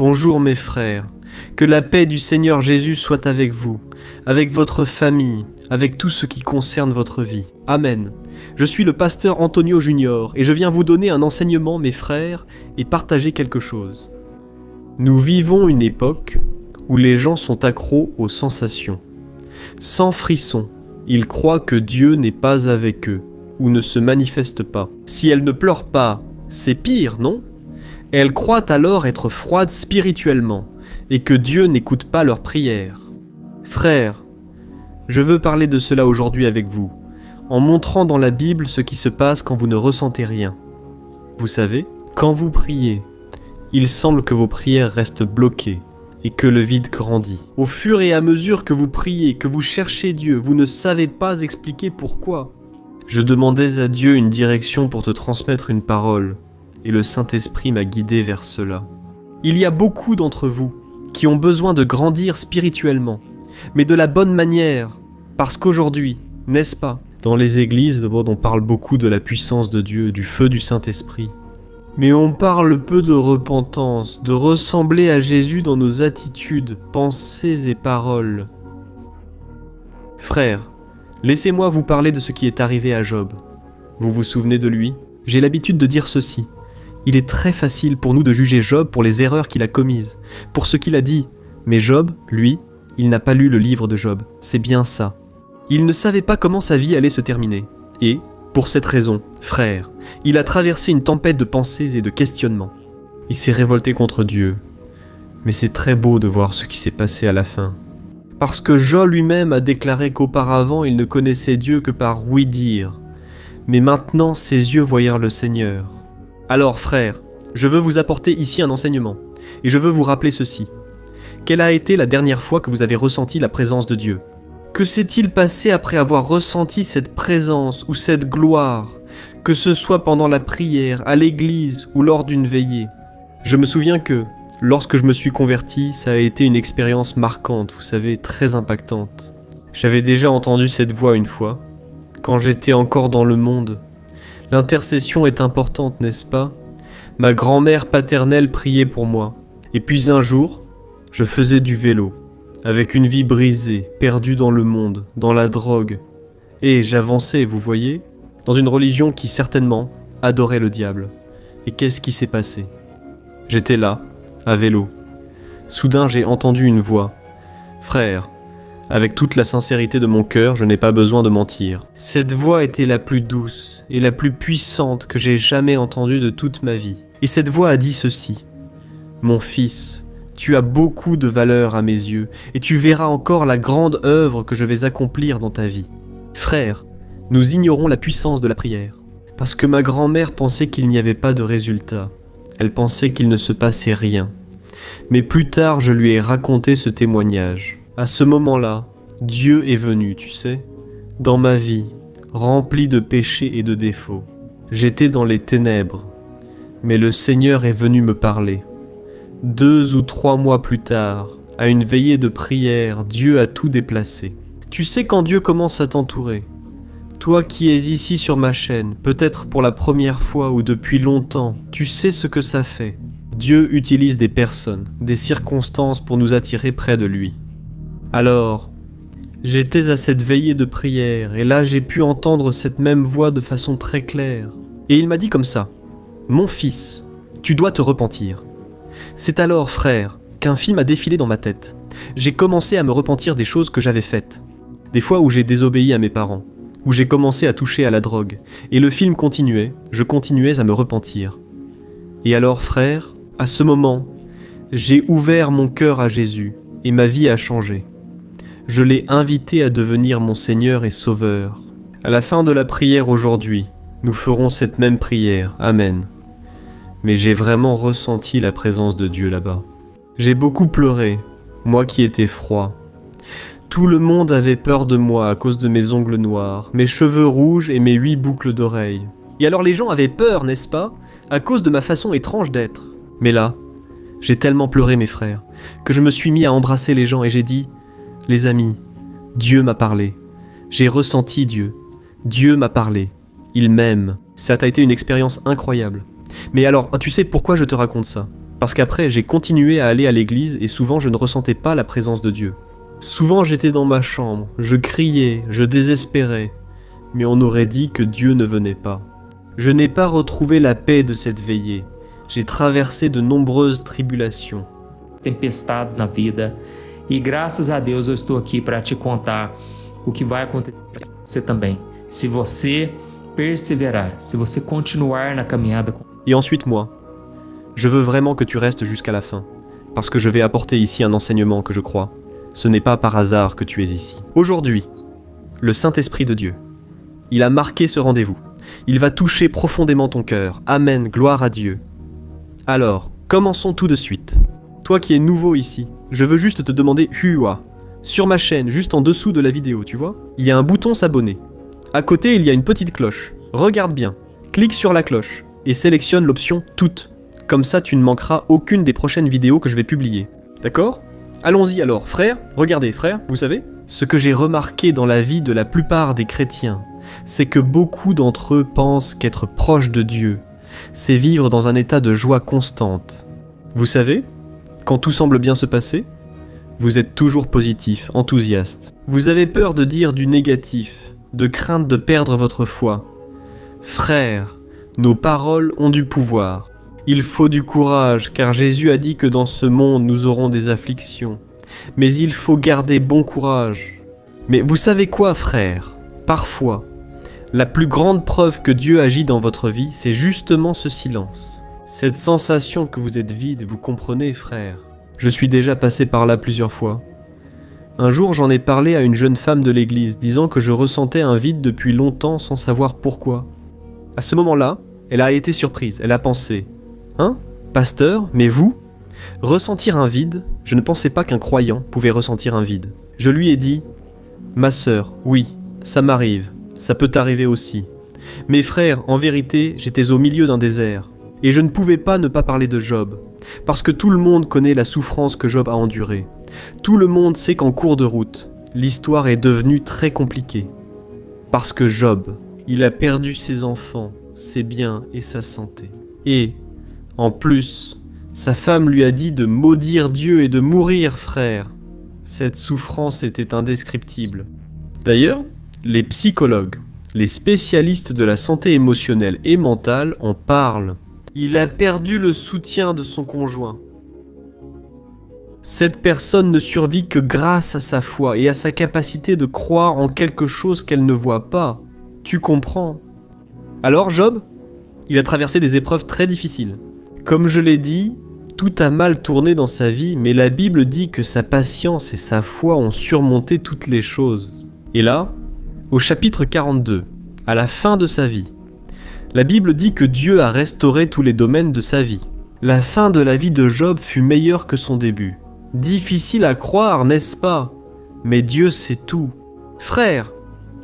Bonjour mes frères, que la paix du Seigneur Jésus soit avec vous, avec votre famille, avec tout ce qui concerne votre vie. Amen. Je suis le pasteur Antonio Junior et je viens vous donner un enseignement, mes frères, et partager quelque chose. Nous vivons une époque où les gens sont accros aux sensations. Sans frisson, ils croient que Dieu n'est pas avec eux ou ne se manifeste pas. Si elles ne pleurent pas, c'est pire, non ? Elles croient alors être froides spirituellement et que Dieu n'écoute pas leurs prières. Frères, je veux parler de cela aujourd'hui avec vous, en montrant dans la Bible ce qui se passe quand vous ne ressentez rien. Vous savez, quand vous priez, il semble que vos prières restent bloquées et que le vide grandit. Au fur et à mesure que vous priez, que vous cherchez Dieu, vous ne savez pas expliquer pourquoi. Je demandais à Dieu une direction pour te transmettre une parole, et le Saint-Esprit m'a guidé vers cela. Il y a beaucoup d'entre vous qui ont besoin de grandir spirituellement, mais de la bonne manière, parce qu'aujourd'hui, n'est-ce pas, dans les églises, on parle beaucoup de la puissance de Dieu, du feu du Saint-Esprit. Mais on parle peu de repentance, de ressembler à Jésus dans nos attitudes, pensées et paroles. Frères, laissez-moi vous parler de ce qui est arrivé à Job. Vous vous souvenez de lui ? J'ai l'habitude de dire ceci. Il est très facile pour nous de juger Job pour les erreurs qu'il a commises, pour ce qu'il a dit. Mais Job, lui, il n'a pas lu le livre de Job. C'est bien ça. Il ne savait pas comment sa vie allait se terminer. Et, pour cette raison, frère, il a traversé une tempête de pensées et de questionnements. Il s'est révolté contre Dieu. Mais c'est très beau de voir ce qui s'est passé à la fin. Parce que Job lui-même a déclaré qu'auparavant il ne connaissait Dieu que par ouï-dire. Mais maintenant ses yeux voyèrent le Seigneur. Alors frères, je veux vous apporter ici un enseignement, et je veux vous rappeler ceci. Quelle a été la dernière fois que vous avez ressenti la présence de Dieu ? Que s'est-il passé après avoir ressenti cette présence ou cette gloire, que ce soit pendant la prière, à l'église ou lors d'une veillée ? Je me souviens que, lorsque je me suis converti, ça a été une expérience marquante, vous savez, très impactante. J'avais déjà entendu cette voix une fois, quand j'étais encore dans le monde. L'intercession est importante, n'est-ce pas ? Ma grand-mère paternelle priait pour moi. Et puis un jour, je faisais du vélo, avec une vie brisée, perdue dans le monde, dans la drogue. Et j'avançais, vous voyez, dans une religion qui certainement adorait le diable. Et qu'est-ce qui s'est passé ? J'étais là, à vélo. Soudain, j'ai entendu une voix. « Frère, avec toute la sincérité de mon cœur, je n'ai pas besoin de mentir. » Cette voix était la plus douce et la plus puissante que j'ai jamais entendue de toute ma vie. Et cette voix a dit ceci. « Mon fils, tu as beaucoup de valeur à mes yeux, et tu verras encore la grande œuvre que je vais accomplir dans ta vie. » Frère, nous ignorons la puissance de la prière, parce que ma grand-mère pensait qu'il n'y avait pas de résultat. Elle pensait qu'il ne se passait rien. Mais plus tard, je lui ai raconté ce témoignage. À ce moment-là, Dieu est venu, tu sais, dans ma vie, rempli de péchés et de défauts. J'étais dans les ténèbres, mais le Seigneur est venu me parler. 2 ou 3 mois plus tard, à une veillée de prière, Dieu a tout déplacé. Tu sais quand Dieu commence à t'entourer. Toi qui es ici sur ma chaîne, peut-être pour la première fois ou depuis longtemps, tu sais ce que ça fait. Dieu utilise des personnes, des circonstances pour nous attirer près de lui. Alors, j'étais à cette veillée de prière, et là j'ai pu entendre cette même voix de façon très claire. Et il m'a dit comme ça, « Mon fils, tu dois te repentir. » C'est alors, frère, qu'un film a défilé dans ma tête. J'ai commencé à me repentir des choses que j'avais faites. Des fois où j'ai désobéi à mes parents, où j'ai commencé à toucher à la drogue. Et le film continuait, je continuais à me repentir. Et alors, frère, à ce moment, j'ai ouvert mon cœur à Jésus, et ma vie a changé. Je l'ai invité à devenir mon Seigneur et Sauveur. À la fin de la prière aujourd'hui, nous ferons cette même prière. Amen. Mais j'ai vraiment ressenti la présence de Dieu là-bas. J'ai beaucoup pleuré, moi qui étais froid. Tout le monde avait peur de moi à cause de mes ongles noirs, mes cheveux rouges et mes 8 boucles d'oreilles. Et alors les gens avaient peur, n'est-ce pas, à cause de ma façon étrange d'être. Mais là, j'ai tellement pleuré mes frères, que je me suis mis à embrasser les gens et j'ai dit « Les amis, Dieu m'a parlé. J'ai ressenti Dieu. Dieu m'a parlé. Il m'aime. » Ça a été une expérience incroyable. Mais alors, tu sais pourquoi je te raconte ça ? Parce qu'après, j'ai continué à aller à l'église et souvent je ne ressentais pas la présence de Dieu. Souvent j'étais dans ma chambre, je criais, je désespérais, mais on aurait dit que Dieu ne venait pas. Je n'ai pas retrouvé la paix de cette veillée. J'ai traversé de nombreuses tribulations. Tempestades na vida. E graças a Deus eu estou aqui para te contar o que vai acontecer com você também. Se você perseverar, se você continuar na caminhada com... Et ensuite moi, je veux vraiment que tu restes jusqu'à la fin, parce que je vais apporter ici un enseignement que je crois. Ce n'est pas par hasard que tu es ici. Aujourd'hui, le Saint-Esprit de Dieu, il a marqué ce rendez-vous. Il va toucher profondément ton cœur. Amen, gloire à Dieu. Alors, commençons tout de suite. Toi qui es nouveau ici, je veux juste te demander Hua. Sur ma chaîne, juste en dessous de la vidéo, tu vois, il y a un bouton s'abonner. À côté, il y a une petite cloche. Regarde bien. Clique sur la cloche et sélectionne l'option Toutes. Comme ça, tu ne manqueras aucune des prochaines vidéos que je vais publier. D'accord ? Allons-y alors, frère. Regardez, frère, vous savez, ce que j'ai remarqué dans la vie de la plupart des chrétiens, c'est que beaucoup d'entre eux pensent qu'être proche de Dieu, c'est vivre dans un état de joie constante. Vous savez, quand tout semble bien se passer, vous êtes toujours positif, enthousiaste. Vous avez peur de dire du négatif, de crainte de perdre votre foi. Frères, nos paroles ont du pouvoir. Il faut du courage, car Jésus a dit que dans ce monde nous aurons des afflictions. Mais il faut garder bon courage. Mais vous savez quoi, frères ? Parfois, la plus grande preuve que Dieu agit dans votre vie, c'est justement ce silence. Cette sensation que vous êtes vide, vous comprenez, frère ? Je suis déjà passé par là plusieurs fois. Un jour, j'en ai parlé à une jeune femme de l'église, disant que je ressentais un vide depuis longtemps sans savoir pourquoi. À ce moment-là, elle a été surprise, elle a pensé « Hein, pasteur, mais vous ? Ressentir un vide, je ne pensais pas qu'un croyant pouvait ressentir un vide. » Je lui ai dit « Ma sœur, oui, ça m'arrive, ça peut t'arriver aussi. Mes frères, en vérité, j'étais au milieu d'un désert. Et je ne pouvais pas ne pas parler de Job, parce que tout le monde connaît la souffrance que Job a endurée. Tout le monde sait qu'en cours de route, l'histoire est devenue très compliquée. Parce que Job, il a perdu ses enfants, ses biens et sa santé. Et, en plus, sa femme lui a dit de maudire Dieu et de mourir, frère. Cette souffrance était indescriptible. D'ailleurs, les psychologues, les spécialistes de la santé émotionnelle et mentale en parlent. Il a perdu le soutien de son conjoint. Cette personne ne survit que grâce à sa foi et à sa capacité de croire en quelque chose qu'elle ne voit pas. Tu comprends ? Alors Job, il a traversé des épreuves très difficiles. Comme je l'ai dit, tout a mal tourné dans sa vie, mais la Bible dit que sa patience et sa foi ont surmonté toutes les choses. Et là, au chapitre 42, à la fin de sa vie, la Bible dit que Dieu a restauré tous les domaines de sa vie. La fin de la vie de Job fut meilleure que son début. Difficile à croire, n'est-ce pas ? Mais Dieu sait tout. Frère,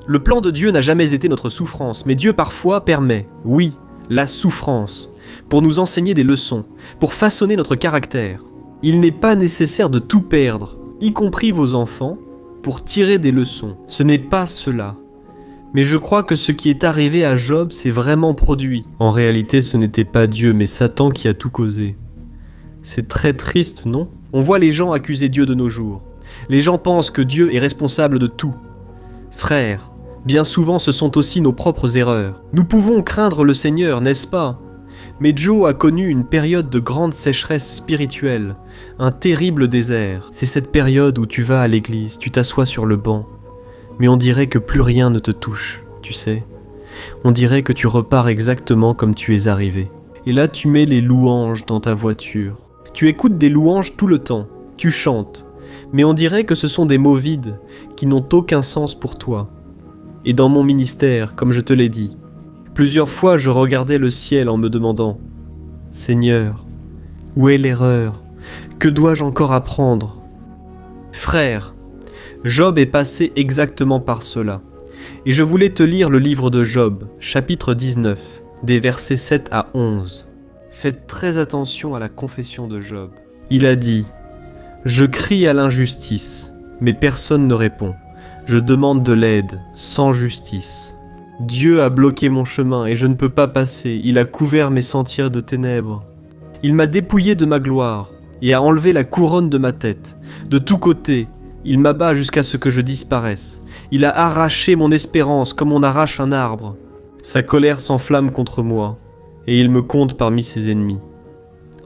le plan de Dieu n'a jamais été notre souffrance, mais Dieu parfois permet, oui, la souffrance, pour nous enseigner des leçons, pour façonner notre caractère. Il n'est pas nécessaire de tout perdre, y compris vos enfants, pour tirer des leçons. Ce n'est pas cela. Mais je crois que ce qui est arrivé à Job s'est vraiment produit. En réalité, ce n'était pas Dieu, mais Satan qui a tout causé. C'est très triste, non ? On voit les gens accuser Dieu de nos jours. Les gens pensent que Dieu est responsable de tout. Frères, bien souvent ce sont aussi nos propres erreurs. Nous pouvons craindre le Seigneur, n'est-ce pas ? Mais Joe a connu une période de grande sécheresse spirituelle, un terrible désert. C'est cette période où tu vas à l'église, tu t'assois sur le banc, mais on dirait que plus rien ne te touche, tu sais. On dirait que tu repars exactement comme tu es arrivé. Et là tu mets les louanges dans ta voiture. Tu écoutes des louanges tout le temps, tu chantes, mais on dirait que ce sont des mots vides, qui n'ont aucun sens pour toi. Et dans mon ministère, comme je te l'ai dit, plusieurs fois je regardais le ciel en me demandant « Seigneur, où est l'erreur ? Que dois-je encore apprendre ?» Frère, Job est passé exactement par cela. Et je voulais te lire le livre de Job, chapitre 19, des versets 7 à 11. Faites très attention à la confession de Job. Il a dit « Je crie à l'injustice, mais personne ne répond. Je demande de l'aide, sans justice. Dieu a bloqué mon chemin et je ne peux pas passer. Il a couvert mes sentiers de ténèbres. Il m'a dépouillé de ma gloire et a enlevé la couronne de ma tête. De tous côtés, il m'abat jusqu'à ce que je disparaisse. Il a arraché mon espérance comme on arrache un arbre. Sa colère s'enflamme contre moi, et il me compte parmi ses ennemis.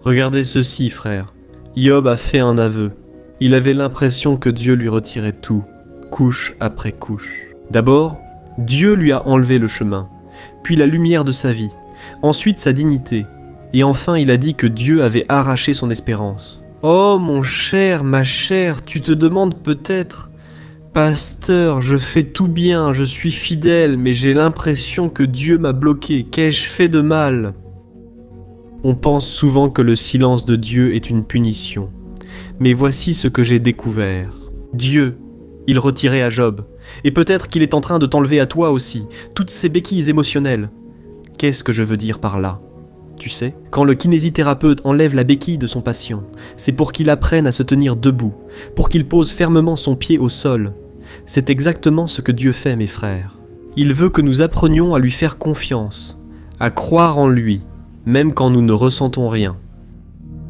Regardez ceci, frère. Job a fait un aveu. Il avait l'impression que Dieu lui retirait tout, couche après couche. D'abord, Dieu lui a enlevé le chemin, puis la lumière de sa vie, ensuite sa dignité, et enfin il a dit que Dieu avait arraché son espérance. Oh mon cher, ma chère, tu te demandes peut-être, pasteur, je fais tout bien, je suis fidèle, mais j'ai l'impression que Dieu m'a bloqué, qu'ai-je fait de mal ? On pense souvent que le silence de Dieu est une punition, mais voici ce que j'ai découvert. Dieu, il retirait à Job, et peut-être qu'il est en train de t'enlever à toi aussi, toutes ces béquilles émotionnelles. Qu'est-ce que je veux dire par là ? Tu sais, quand le kinésithérapeute enlève la béquille de son patient, c'est pour qu'il apprenne à se tenir debout, pour qu'il pose fermement son pied au sol. C'est exactement ce que Dieu fait, mes frères. Il veut que nous apprenions à lui faire confiance, à croire en lui, même quand nous ne ressentons rien.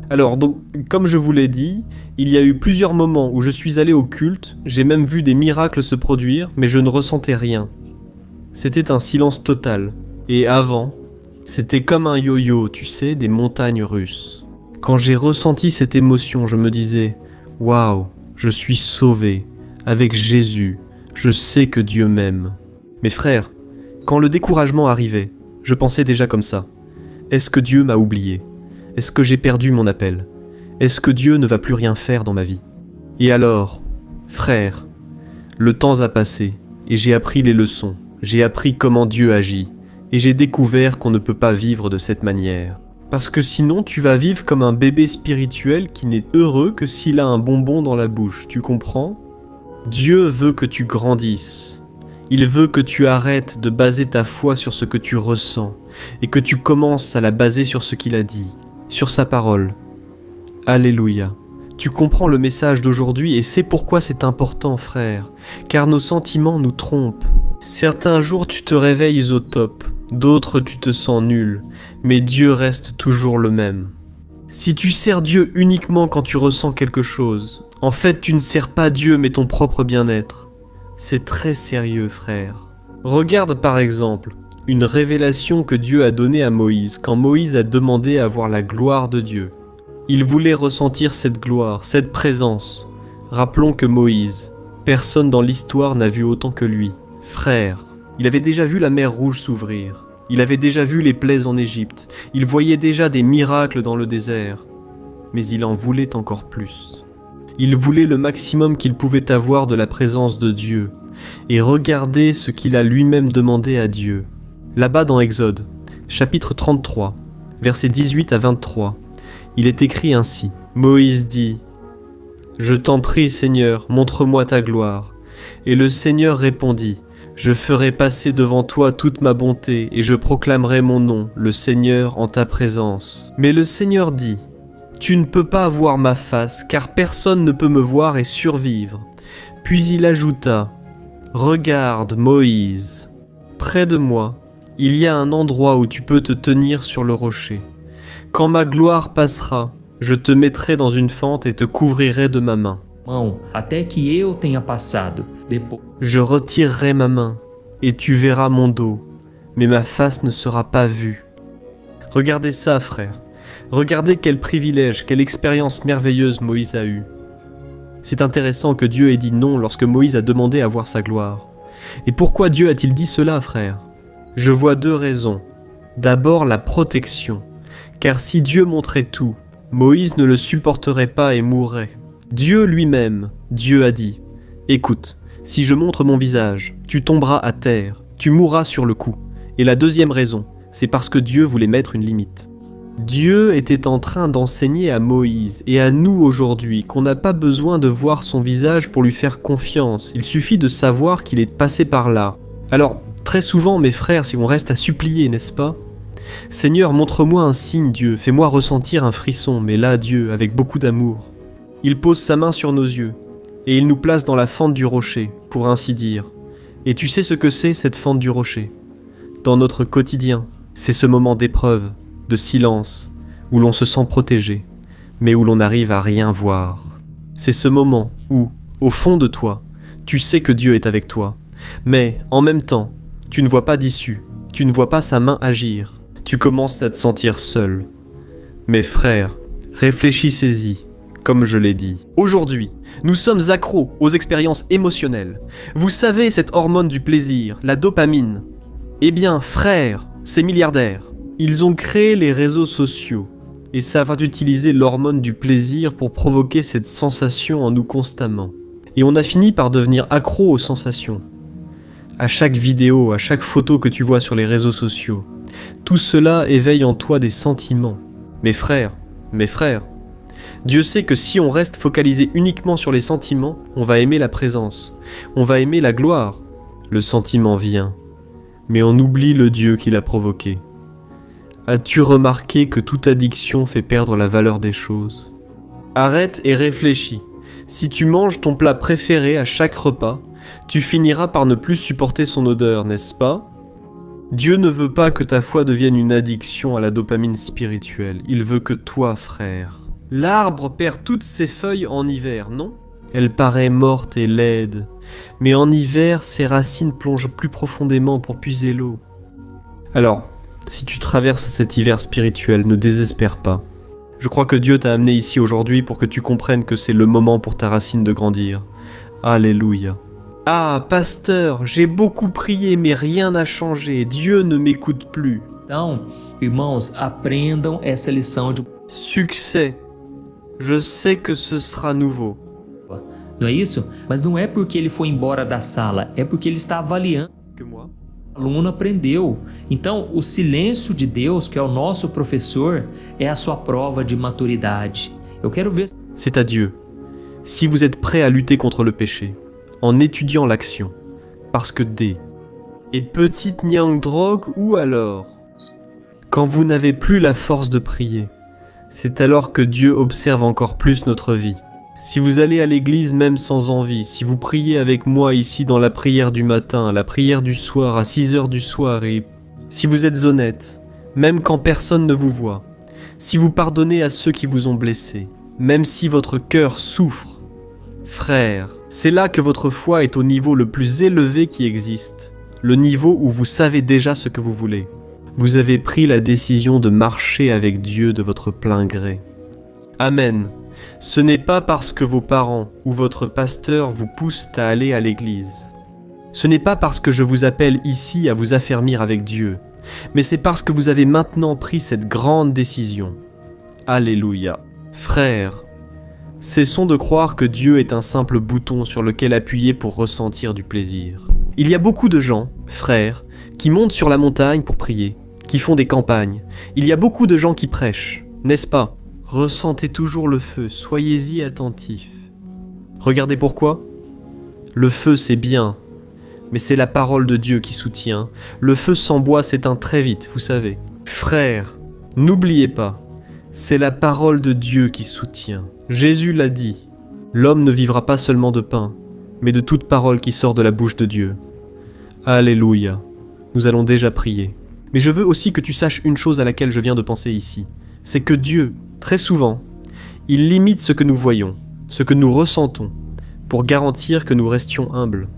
Alors, donc, comme je vous l'ai dit, il y a eu plusieurs moments où je suis allé au culte, j'ai même vu des miracles se produire, mais je ne ressentais rien. C'était un silence total. Et avant, c'était comme un yo-yo, tu sais, des montagnes russes. Quand j'ai ressenti cette émotion, je me disais « Waouh, je suis sauvé, avec Jésus, je sais que Dieu m'aime. » Mes frères, quand le découragement arrivait, je pensais déjà comme ça. Est-ce que Dieu m'a oublié ? Est-ce que j'ai perdu mon appel ? Est-ce que Dieu ne va plus rien faire dans ma vie ? Et alors, frère, le temps a passé et j'ai appris les leçons. J'ai appris comment Dieu agit et j'ai découvert qu'on ne peut pas vivre de cette manière. Parce que sinon, tu vas vivre comme un bébé spirituel qui n'est heureux que s'il a un bonbon dans la bouche. Tu comprends ? Dieu veut que tu grandisses. Il veut que tu arrêtes de baser ta foi sur ce que tu ressens et que tu commences à la baser sur ce qu'il a dit, sur sa parole. Alléluia. Tu comprends le message d'aujourd'hui et c'est pourquoi c'est important, frère, car nos sentiments nous trompent. Certains jours tu te réveilles au top, d'autres tu te sens nul, mais Dieu reste toujours le même. Si tu sers Dieu uniquement quand tu ressens quelque chose, en fait tu ne sers pas Dieu mais ton propre bien-être. C'est très sérieux, frère. Regarde par exemple une révélation que Dieu a donnée à Moïse quand Moïse a demandé à voir la gloire de Dieu. Il voulait ressentir cette gloire, cette présence. Rappelons que Moïse, personne dans l'histoire n'a vu autant que lui. Frère, il avait déjà vu la mer Rouge s'ouvrir. Il avait déjà vu les plaies en Égypte. Il voyait déjà des miracles dans le désert. Mais il en voulait encore plus. Il voulait le maximum qu'il pouvait avoir de la présence de Dieu. Et regardez ce qu'il a lui-même demandé à Dieu. Là-bas dans Exode, chapitre 33, versets 18 à 23, il est écrit ainsi. Moïse dit « Je t'en prie, Seigneur, montre-moi ta gloire. » Et le Seigneur répondit « Je ferai passer devant toi toute ma bonté, et je proclamerai mon nom, le Seigneur, en ta présence. » Mais le Seigneur dit « Tu ne peux pas voir ma face, car personne ne peut me voir et survivre. » Puis il ajouta « Regarde, Moïse, près de moi, il y a un endroit où tu peux te tenir sur le rocher. Quand ma gloire passera, je te mettrai dans une fente et te couvrirai de ma main. Até que eu tenha passado. Je retirerai ma main, et tu verras mon dos, mais ma face ne sera pas vue. » Regardez ça, frère. Regardez quel privilège, quelle expérience merveilleuse Moïse a eue. C'est intéressant que Dieu ait dit non lorsque Moïse a demandé à voir sa gloire. Et pourquoi Dieu a-t-il dit cela, frère ? Je vois deux raisons. D'abord, la protection. Car si Dieu montrait tout, Moïse ne le supporterait pas et mourrait. Dieu lui-même, Dieu a dit « Écoute, si je montre mon visage, tu tomberas à terre, tu mourras sur le coup. » Et la deuxième raison, c'est parce que Dieu voulait mettre une limite. Dieu était en train d'enseigner à Moïse et à nous aujourd'hui qu'on n'a pas besoin de voir son visage pour lui faire confiance. Il suffit de savoir qu'il est passé par là. Alors, très souvent, mes frères, si on reste à supplier, n'est-ce pas ? Seigneur, montre-moi un signe, Dieu, fais-moi ressentir un frisson, mais là, Dieu, avec beaucoup d'amour. Il pose sa main sur nos yeux, et il nous place dans la fente du rocher, pour ainsi dire. Et tu sais ce que c'est, cette fente du rocher ? Dans notre quotidien, c'est ce moment d'épreuve, de silence, où l'on se sent protégé, mais où l'on n'arrive à rien voir. C'est ce moment où, au fond de toi, tu sais que Dieu est avec toi, mais en même temps, tu ne vois pas d'issue, tu ne vois pas sa main agir, tu commences à te sentir seul. Mes frères, réfléchissez-y, comme je l'ai dit. Aujourd'hui, nous sommes accros aux expériences émotionnelles. Vous savez cette hormone du plaisir, la dopamine. Eh bien, frères, ces milliardaires, ils ont créé les réseaux sociaux et savent utiliser l'hormone du plaisir pour provoquer cette sensation en nous constamment. Et on a fini par devenir accro aux sensations. À chaque vidéo, à chaque photo que tu vois sur les réseaux sociaux, tout cela éveille en toi des sentiments. Mes frères, Dieu sait que si on reste focalisé uniquement sur les sentiments, on va aimer la présence, on va aimer la gloire. Le sentiment vient, mais on oublie le Dieu qui l'a provoqué. As-tu remarqué que toute addiction fait perdre la valeur des choses ? Arrête et réfléchis. Si tu manges ton plat préféré à chaque repas, tu finiras par ne plus supporter son odeur, n'est-ce pas ? Dieu ne veut pas que ta foi devienne une addiction à la dopamine spirituelle. Il veut que toi, frère. L'arbre perd toutes ses feuilles en hiver, non ? Elle paraît morte et laide, mais en hiver, ses racines plongent plus profondément pour puiser l'eau. Alors, si tu traverses cet hiver spirituel, ne désespère pas. Je crois que Dieu t'a amené ici aujourd'hui pour que tu comprennes que c'est le moment pour ta racine de grandir. Alléluia. Ah, pasteur, j'ai beaucoup prié, mais rien n'a changé. Dieu ne m'écoute plus. Então, irmãos, aprendam essa lição de... Succès. Je sais que ce sera nouveau. Não é isso? Mas não é porque ele foi embora da sala, é porque ele está avaliando. Que moi? O aluno aprendeu. Então, o silêncio de Deus, que é o nosso professor, é a sua prova de maturidade. Eu quero ver... C'est à Dieu. Si vous êtes prêt à lutter contre le péché, en étudiant l'action, parce que D et petite Nyang Drog, ou alors, quand vous n'avez plus la force de prier, c'est alors que Dieu observe encore plus notre vie. Si vous allez à l'église même sans envie, si vous priez avec moi ici dans la prière du matin, la prière du soir, à 6h du soir, et si vous êtes honnête, même quand personne ne vous voit, si vous pardonnez à ceux qui vous ont blessé, même si votre cœur souffre, frère, c'est là que votre foi est au niveau le plus élevé qui existe, le niveau où vous savez déjà ce que vous voulez. Vous avez pris la décision de marcher avec Dieu de votre plein gré. Amen. Ce n'est pas parce que vos parents ou votre pasteur vous poussent à aller à l'église. Ce n'est pas parce que je vous appelle ici à vous affermir avec Dieu, mais c'est parce que vous avez maintenant pris cette grande décision. Alléluia. Frères, cessons de croire que Dieu est un simple bouton sur lequel appuyer pour ressentir du plaisir. Il y a beaucoup de gens, frères, qui montent sur la montagne pour prier, qui font des campagnes. Il y a beaucoup de gens qui prêchent, n'est-ce pas ? Ressentez toujours le feu, soyez-y attentifs. Regardez pourquoi ? Le feu c'est bien, mais c'est la parole de Dieu qui soutient. Le feu sans bois s'éteint très vite, vous savez. Frères, n'oubliez pas, c'est la parole de Dieu qui soutient. Jésus l'a dit, l'homme ne vivra pas seulement de pain, mais de toute parole qui sort de la bouche de Dieu. Alléluia, nous allons déjà prier. Mais je veux aussi que tu saches une chose à laquelle je viens de penser ici, c'est que Dieu, très souvent, il limite ce que nous voyons, ce que nous ressentons, pour garantir que nous restions humbles.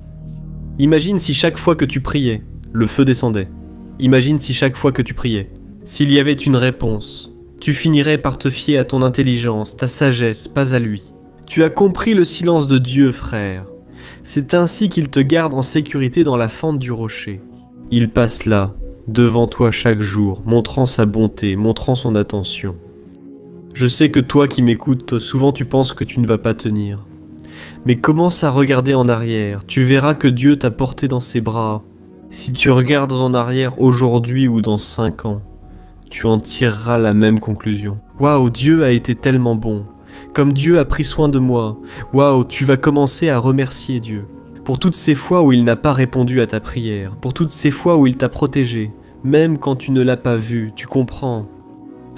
Imagine si chaque fois que tu priais, le feu descendait. Imagine si chaque fois que tu priais, s'il y avait une réponse, tu finirais par te fier à ton intelligence, ta sagesse, pas à lui. Tu as compris le silence de Dieu, frère. C'est ainsi qu'il te garde en sécurité dans la fente du rocher. Il passe là, devant toi chaque jour, montrant sa bonté, montrant son attention. Je sais que toi qui m'écoutes, souvent tu penses que tu ne vas pas tenir. Mais commence à regarder en arrière, tu verras que Dieu t'a porté dans ses bras. Si tu regardes en arrière aujourd'hui ou dans 5 ans, tu en tireras la même conclusion. Waouh, Dieu a été tellement bon. Comme Dieu a pris soin de moi. Waouh, tu vas commencer à remercier Dieu. Pour toutes ces fois où il n'a pas répondu à ta prière. Pour toutes ces fois où il t'a protégé. Même quand tu ne l'as pas vu, tu comprends.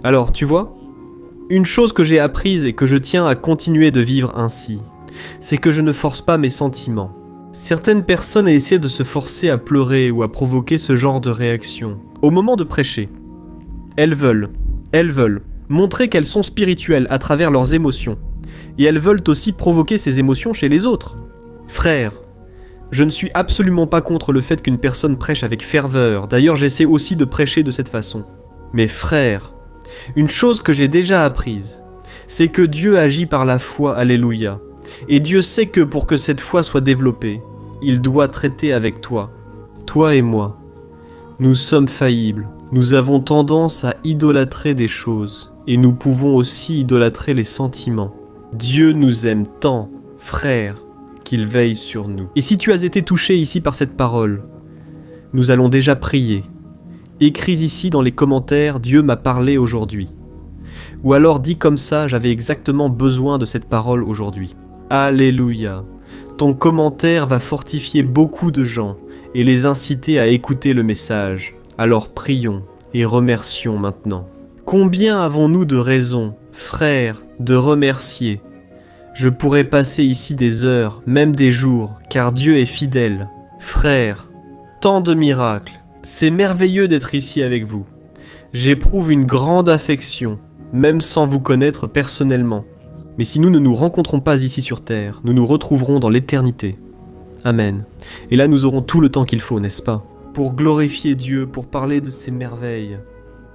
Alors, tu vois ? Une chose que j'ai apprise et que je tiens à continuer de vivre ainsi, c'est que je ne force pas mes sentiments. Certaines personnes essaient de se forcer à pleurer ou à provoquer ce genre de réaction. Au moment de prêcher, elles veulent, montrer qu'elles sont spirituelles à travers leurs émotions. Et elles veulent aussi provoquer ces émotions chez les autres. Frères, je ne suis absolument pas contre le fait qu'une personne prêche avec ferveur. D'ailleurs, j'essaie aussi de prêcher de cette façon. Mais frères, une chose que j'ai déjà apprise, c'est que Dieu agit par la foi, alléluia. Et Dieu sait que pour que cette foi soit développée, il doit traiter avec toi, toi et moi. Nous sommes faillibles, nous avons tendance à idolâtrer des choses, et nous pouvons aussi idolâtrer les sentiments. Dieu nous aime tant, frères, qu'il veille sur nous. Et si tu as été touché ici par cette parole, nous allons déjà prier. Écris ici dans les commentaires « Dieu m'a parlé aujourd'hui ». Ou alors dis comme ça « J'avais exactement besoin de cette parole aujourd'hui ». Alléluia. Ton commentaire va fortifier beaucoup de gens et les inciter à écouter le message. Alors prions et remercions maintenant. Combien avons-nous de raisons, frères, de remercier ? Je pourrais passer ici des heures, même des jours, car Dieu est fidèle. Frères, tant de miracles. C'est merveilleux d'être ici avec vous. J'éprouve une grande affection, même sans vous connaître personnellement. Mais si nous ne nous rencontrons pas ici sur terre, nous nous retrouverons dans l'éternité. Amen. Et là, nous aurons tout le temps qu'il faut, n'est-ce pas ? Pour glorifier Dieu, pour parler de ses merveilles.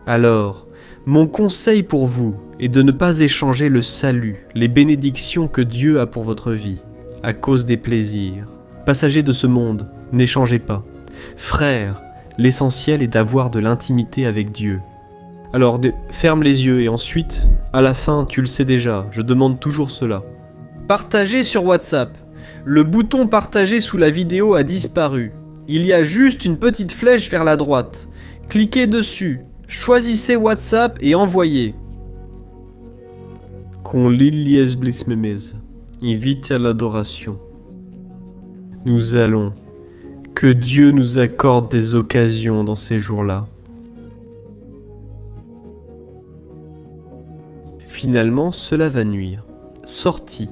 Alors, mon conseil pour vous est de ne pas échanger le salut, les bénédictions que Dieu a pour votre vie, à cause des plaisirs. Passagers de ce monde, n'échangez pas. Frères, l'essentiel est d'avoir de l'intimité avec Dieu. Alors, ferme les yeux et ensuite, à la fin, tu le sais déjà, je demande toujours cela. Partagez sur WhatsApp. Le bouton partager sous la vidéo a disparu. Il y a juste une petite flèche vers la droite. Cliquez dessus. Choisissez WhatsApp et envoyez. Con l'Ilies Bliss Memez, invite à l'adoration. Nous allons. Que Dieu nous accorde des occasions dans ces jours-là. Finalement, cela va nuire. Sorti.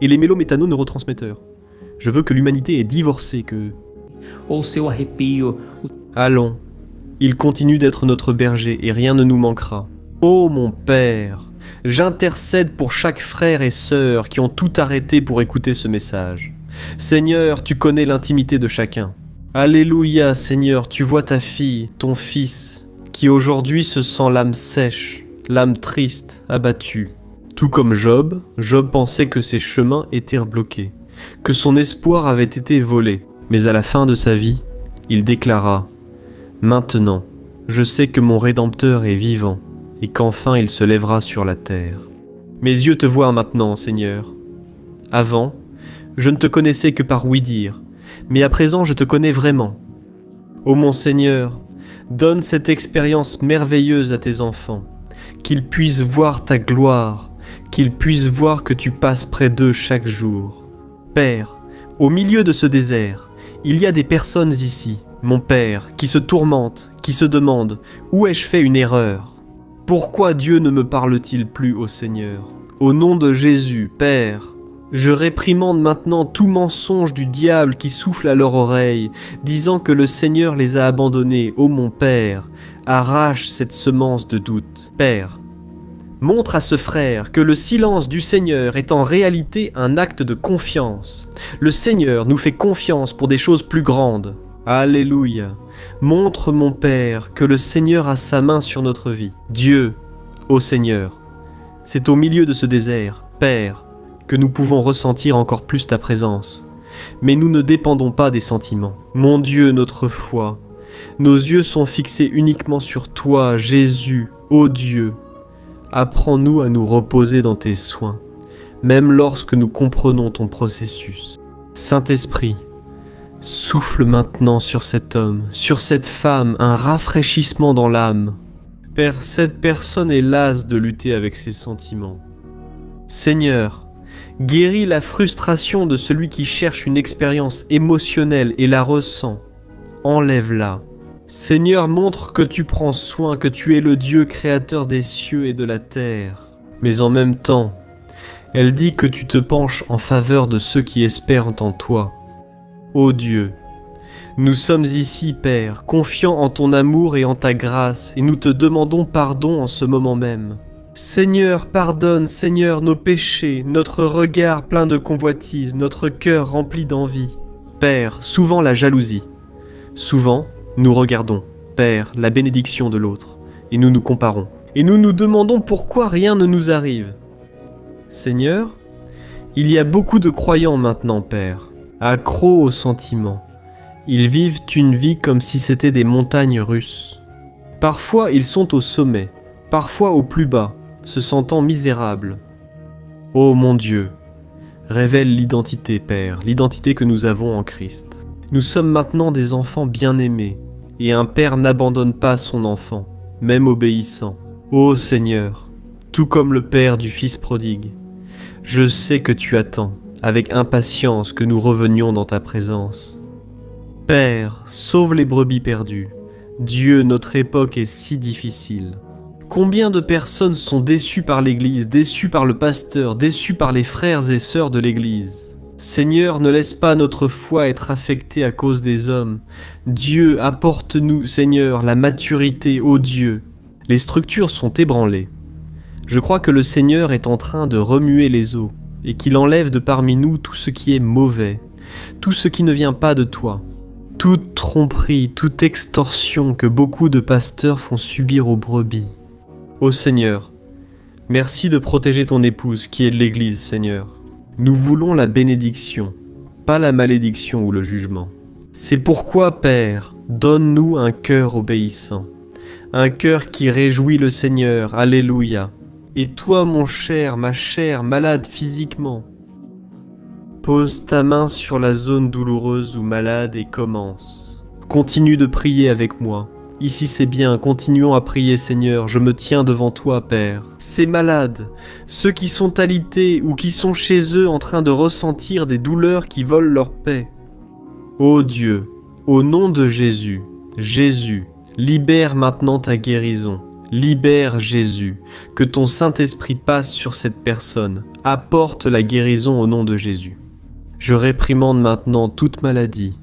Et les mélo-méthano-neurotransmetteurs. Je veux que l'humanité ait divorcé, que... Ou seu arrepio. Allons. Il continue d'être notre berger et rien ne nous manquera. Ô mon Père, j'intercède pour chaque frère et sœur qui ont tout arrêté pour écouter ce message. Seigneur, tu connais l'intimité de chacun. Alléluia, Seigneur, tu vois ta fille, ton fils, qui aujourd'hui se sent l'âme sèche, l'âme triste, abattue. Tout comme Job, Job pensait que ses chemins étaient bloqués, que son espoir avait été volé. Mais à la fin de sa vie, il déclara « Maintenant, je sais que mon Rédempteur est vivant et qu'enfin il se lèvera sur la terre. Mes yeux te voient maintenant, Seigneur. Avant, je ne te connaissais que par ouï-dire, mais à présent je te connais vraiment. Ô mon Seigneur, donne cette expérience merveilleuse à tes enfants, qu'ils puissent voir ta gloire, qu'ils puissent voir que tu passes près d'eux chaque jour. Père, au milieu de ce désert, il y a des personnes ici, mon Père, qui se tourmentent, qui se demandent « Où ai-je fait une erreur ? Pourquoi Dieu ne me parle-t-il plus, ô Seigneur ? Au nom de Jésus, Père, je réprimande maintenant tout mensonge du diable qui souffle à leur oreille, disant que le Seigneur les a abandonnés, ô mon Père, arrache cette semence de doute. Père, montre à ce frère que le silence du Seigneur est en réalité un acte de confiance. Le Seigneur nous fait confiance pour des choses plus grandes. Alléluia. Montre, mon Père, que le Seigneur a sa main sur notre vie. Dieu, ô Seigneur, c'est au milieu de ce désert, Père, que nous pouvons ressentir encore plus ta présence. Mais nous ne dépendons pas des sentiments. Mon Dieu, notre foi, nos yeux sont fixés uniquement sur toi, Jésus, ô Dieu. Apprends-nous à nous reposer dans tes soins, même lorsque nous comprenons ton processus. Saint-Esprit, souffle maintenant sur cet homme, sur cette femme, un rafraîchissement dans l'âme. Père, cette personne est lasse de lutter avec ses sentiments. Seigneur, guéris la frustration de celui qui cherche une expérience émotionnelle et la ressent. Enlève-la. Seigneur, montre que tu prends soin, que tu es le Dieu créateur des cieux et de la terre. Mais en même temps, elle dit que tu te penches en faveur de ceux qui espèrent en toi. Ô Dieu, Nous sommes ici, Père, confiants en ton amour et en ta grâce, et nous te demandons pardon en ce moment même. Seigneur, pardonne, Seigneur, nos péchés, notre regard plein de convoitise, notre cœur rempli d'envie. Père, souvent la jalousie. Souvent, nous regardons, Père, la bénédiction de l'autre, et nous nous comparons. Et nous nous demandons pourquoi rien ne nous arrive. Seigneur, il y a beaucoup de croyants maintenant, Père, accros aux sentiments. Ils vivent une vie comme si c'était des montagnes russes. Parfois, ils sont au sommet, parfois au plus bas, se sentant misérables. Ô mon Dieu, révèle l'identité, Père, l'identité que nous avons en Christ. Nous sommes maintenant des enfants bien-aimés, et un père n'abandonne pas son enfant, même obéissant. Ô Seigneur, tout comme le Père du Fils prodigue, je sais que tu attends, avec impatience, que nous revenions dans ta présence. Père, sauve les brebis perdues. Dieu, notre époque est si difficile. Combien de personnes sont déçues par l'Église, déçues par le pasteur, déçues par les frères et sœurs de l'Église. Seigneur, ne laisse pas notre foi être affectée à cause des hommes. Dieu, apporte-nous, Seigneur, la maturité, ô Dieu. Les structures sont ébranlées. Je crois que le Seigneur est en train de remuer les eaux et qu'il enlève de parmi nous tout ce qui est mauvais, tout ce qui ne vient pas de toi. Toute tromperie, toute extorsion que beaucoup de pasteurs font subir aux brebis. Ô Seigneur, merci de protéger ton épouse qui est de l'Église, Seigneur. Nous voulons la bénédiction, pas la malédiction ou le jugement. C'est pourquoi, Père, donne-nous un cœur obéissant, un cœur qui réjouit le Seigneur, Alléluia. Et toi, mon cher, ma chère, malade physiquement, pose ta main sur la zone douloureuse ou malade et commence. Continue de prier avec moi. Ici c'est bien, continuons à prier Seigneur, je me tiens devant toi Père. Ces malades, ceux qui sont alités ou qui sont chez eux en train de ressentir des douleurs qui volent leur paix. Ô Dieu, au nom de Jésus, Jésus, libère maintenant ta guérison. Libère Jésus, que ton Saint-Esprit passe sur cette personne, apporte la guérison au nom de Jésus. Je réprimande maintenant toute maladie,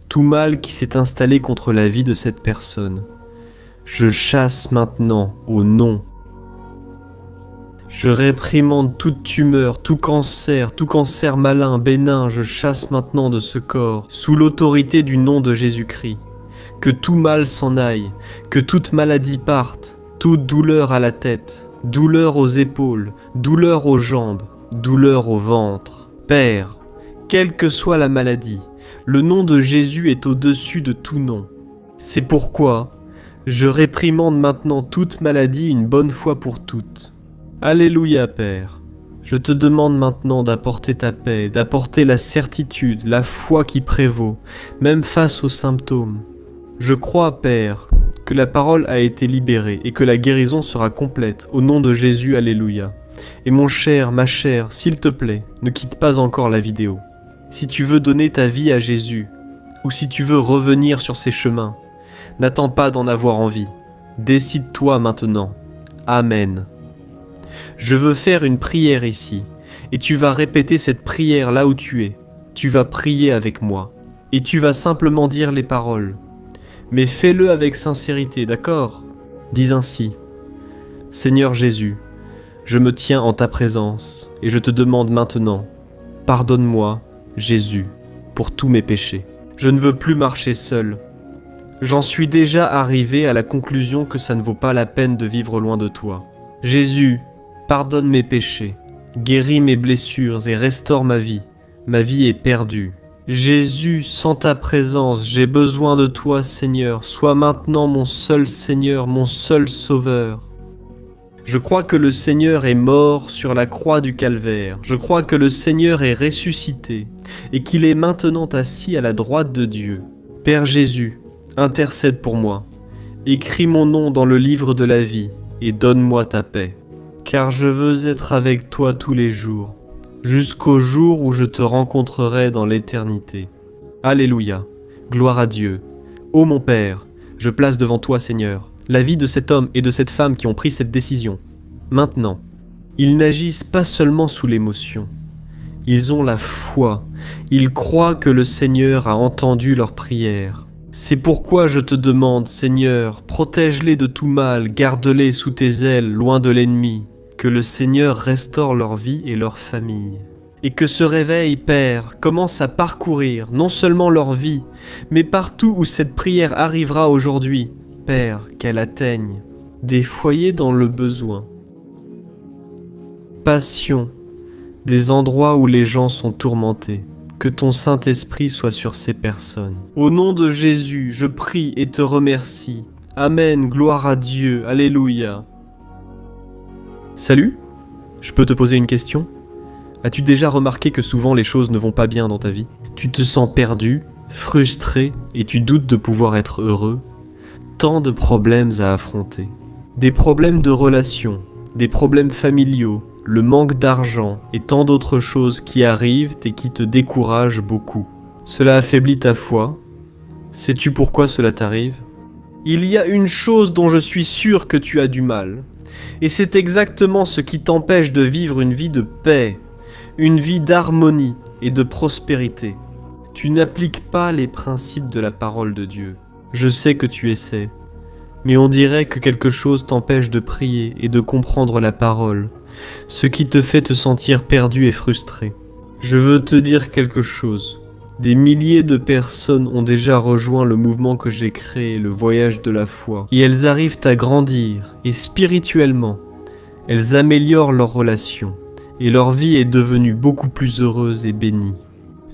tout mal qui s'est installé contre la vie de cette personne. Je chasse maintenant au nom. Je réprimande toute tumeur, tout cancer malin, bénin, je chasse maintenant de ce corps, sous l'autorité du nom de Jésus-Christ. Que tout mal s'en aille, que toute maladie parte, toute douleur à la tête, douleur aux épaules, douleur aux jambes, douleur au ventre. Père, quelle que soit la maladie, le nom de Jésus est au-dessus de tout nom. C'est pourquoi je réprimande maintenant toute maladie une bonne fois pour toutes. Alléluia, Père. Je te demande maintenant d'apporter ta paix, d'apporter la certitude, la foi qui prévaut, même face aux symptômes. Je crois, Père, que la parole a été libérée et que la guérison sera complète, au nom de Jésus, Alléluia. Et mon cher, ma chère, s'il te plaît, ne quitte pas encore la vidéo. Si tu veux donner ta vie à Jésus, ou si tu veux revenir sur ses chemins, n'attends pas d'en avoir envie. Décide-toi maintenant. Amen. Je veux faire une prière ici, et tu vas répéter cette prière là où tu es. Tu vas prier avec moi, et tu vas simplement dire les paroles. Mais fais-le avec sincérité, d'accord ? Dis ainsi, Seigneur Jésus, je me tiens en ta présence, et je te demande maintenant, pardonne-moi, Jésus, pour tous mes péchés. Je ne veux plus marcher seul. J'en suis déjà arrivé à la conclusion que ça ne vaut pas la peine de vivre loin de toi. Jésus, pardonne mes péchés, guéris mes blessures et restaure ma vie. Ma vie est perdue. Jésus, sans ta présence, j'ai besoin de toi, Seigneur. Sois maintenant mon seul Seigneur, mon seul Sauveur. Je crois que le Seigneur est mort sur la croix du Calvaire. Je crois que le Seigneur est ressuscité et qu'il est maintenant assis à la droite de Dieu. Père Jésus, intercède pour moi. Écris mon nom dans le livre de la vie et donne-moi ta paix. Car je veux être avec toi tous les jours, jusqu'au jour où je te rencontrerai dans l'éternité. Alléluia, gloire à Dieu. Ô mon Père, je place devant toi, Seigneur, la vie de cet homme et de cette femme qui ont pris cette décision. Maintenant, ils n'agissent pas seulement sous l'émotion, Ils ont la foi. Ils croient que le Seigneur a entendu leurs prières. C'est pourquoi je te demande, Seigneur, protège-les de tout mal, garde-les sous tes ailes, loin de l'ennemi. Que le Seigneur restaure leur vie et leur famille. Et que ce réveil, Père, commence à parcourir non seulement leur vie, mais partout où cette prière arrivera aujourd'hui, Père, qu'elle atteigne des foyers dans le besoin. Passion, des endroits où les gens sont tourmentés. Que ton Saint-Esprit soit sur ces personnes. Au nom de Jésus, je prie et te remercie. Amen, gloire à Dieu, alléluia. Salut, je peux te poser une question ? As-tu déjà remarqué que souvent les choses ne vont pas bien dans ta vie ? Tu te sens perdu, frustré et tu doutes de pouvoir être heureux ? Tant de problèmes à affronter. Des problèmes de relations, des problèmes familiaux, le manque d'argent et tant d'autres choses qui arrivent et qui te découragent beaucoup. Cela affaiblit ta foi. Sais-tu pourquoi cela t'arrive ? Il y a une chose dont je suis sûr que tu as du mal. Et c'est exactement ce qui t'empêche de vivre une vie de paix, une vie d'harmonie et de prospérité. Tu n'appliques pas les principes de la parole de Dieu. Je sais que tu essaies, mais on dirait que quelque chose t'empêche de prier et de comprendre la parole, ce qui te fait te sentir perdu et frustré. Je veux te dire quelque chose. Des milliers de personnes ont déjà rejoint le mouvement que j'ai créé, le voyage de la foi, et elles arrivent à grandir, et spirituellement, elles améliorent leurs relations, et leur vie est devenue beaucoup plus heureuse et bénie.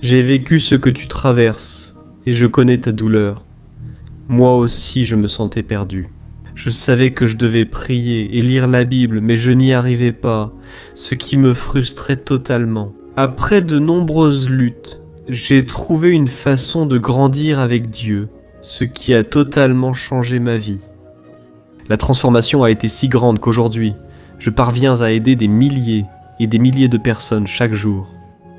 J'ai vécu ce que tu traverses, et je connais ta douleur. Moi aussi je me sentais perdu. Je savais que je devais prier et lire la Bible, mais je n'y arrivais pas, ce qui me frustrait totalement. Après de nombreuses luttes, j'ai trouvé une façon de grandir avec Dieu, ce qui a totalement changé ma vie. La transformation a été si grande qu'aujourd'hui, je parviens à aider des milliers et des milliers de personnes chaque jour.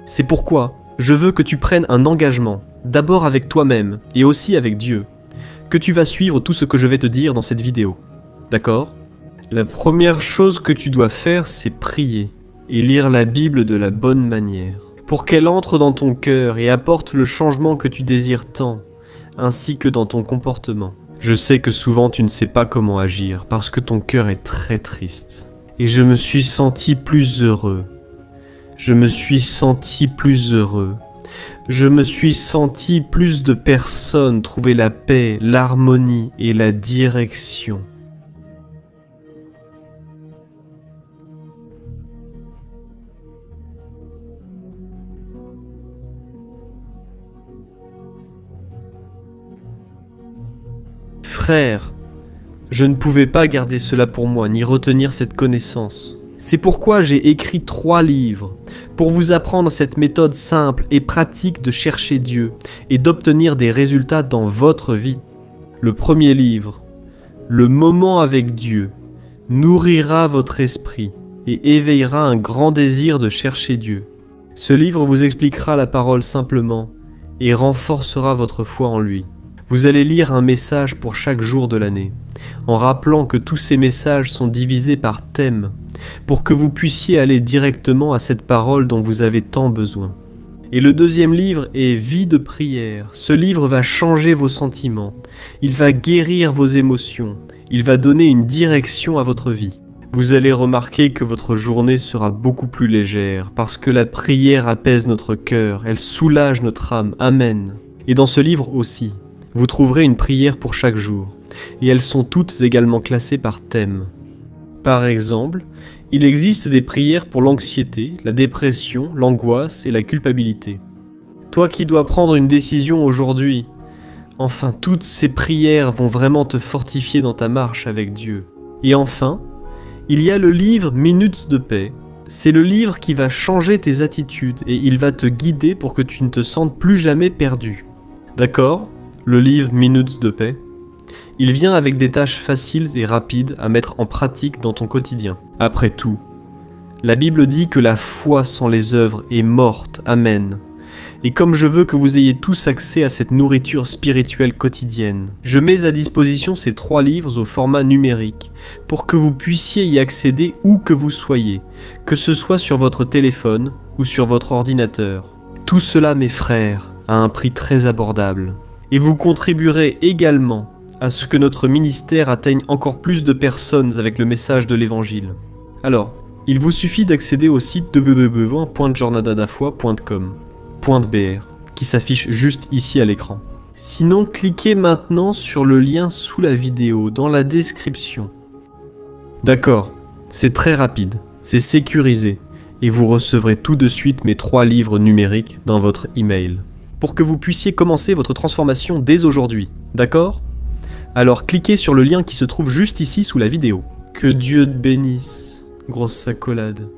C'est pourquoi je veux que tu prennes un engagement, d'abord avec toi-même et aussi avec Dieu, que tu vas suivre tout ce que je vais te dire dans cette vidéo. D'accord ? La première chose que tu dois faire, c'est prier et lire la Bible de la bonne manière, pour qu'elle entre dans ton cœur et apporte le changement que tu désires tant, ainsi que dans ton comportement. Je sais que souvent tu ne sais pas comment agir, parce que ton cœur est très triste. Et je me suis senti plus heureux. Je me suis senti plus heureux. Je me suis senti plus de personnes trouver la paix, l'harmonie et la direction. Frère, je ne pouvais pas garder cela pour moi, ni retenir cette connaissance. C'est pourquoi j'ai écrit 3 livres, pour vous apprendre cette méthode simple et pratique de chercher Dieu et d'obtenir des résultats dans votre vie. Le premier livre, Le moment avec Dieu, nourrira votre esprit et éveillera un grand désir de chercher Dieu. Ce livre vous expliquera la parole simplement et renforcera votre foi en lui. Vous allez lire un message pour chaque jour de l'année, en rappelant que tous ces messages sont divisés par thème, pour que vous puissiez aller directement à cette parole dont vous avez tant besoin. Et le deuxième livre est Vie de prière. Ce livre va changer vos sentiments, il va guérir vos émotions, il va donner une direction à votre vie. Vous allez remarquer que votre journée sera beaucoup plus légère, parce que la prière apaise notre cœur, elle soulage notre âme. Amen. Et dans ce livre aussi, vous trouverez une prière pour chaque jour, et elles sont toutes également classées par thème. Par exemple, il existe des prières pour l'anxiété, la dépression, l'angoisse et la culpabilité. Toi qui dois prendre une décision aujourd'hui, enfin toutes ces prières vont vraiment te fortifier dans ta marche avec Dieu. Et enfin, il y a le livre Minutes de paix. C'est le livre qui va changer tes attitudes et il va te guider pour que tu ne te sentes plus jamais perdu. D'accord ? Le livre Minutes de paix. Il vient avec des tâches faciles et rapides à mettre en pratique dans ton quotidien. Après tout, la Bible dit que la foi sans les œuvres est morte. Amen. Et comme je veux que vous ayez tous accès à cette nourriture spirituelle quotidienne, je mets à disposition ces 3 livres au format numérique, pour que vous puissiez y accéder où que vous soyez, que ce soit sur votre téléphone ou sur votre ordinateur. Tout cela, mes frères, à un prix très abordable. Et vous contribuerez également à ce que notre ministère atteigne encore plus de personnes avec le message de l'Évangile. Alors, il vous suffit d'accéder au site www.jornadadafoi.com.br qui s'affiche juste ici à l'écran. Sinon, cliquez maintenant sur le lien sous la vidéo, dans la description. D'accord, c'est très rapide, c'est sécurisé, et vous recevrez tout de suite mes 3 livres numériques dans votre email, pour que vous puissiez commencer votre transformation dès aujourd'hui, d'accord ? Alors cliquez sur le lien qui se trouve juste ici sous la vidéo. Que Dieu te bénisse, grosse accolade.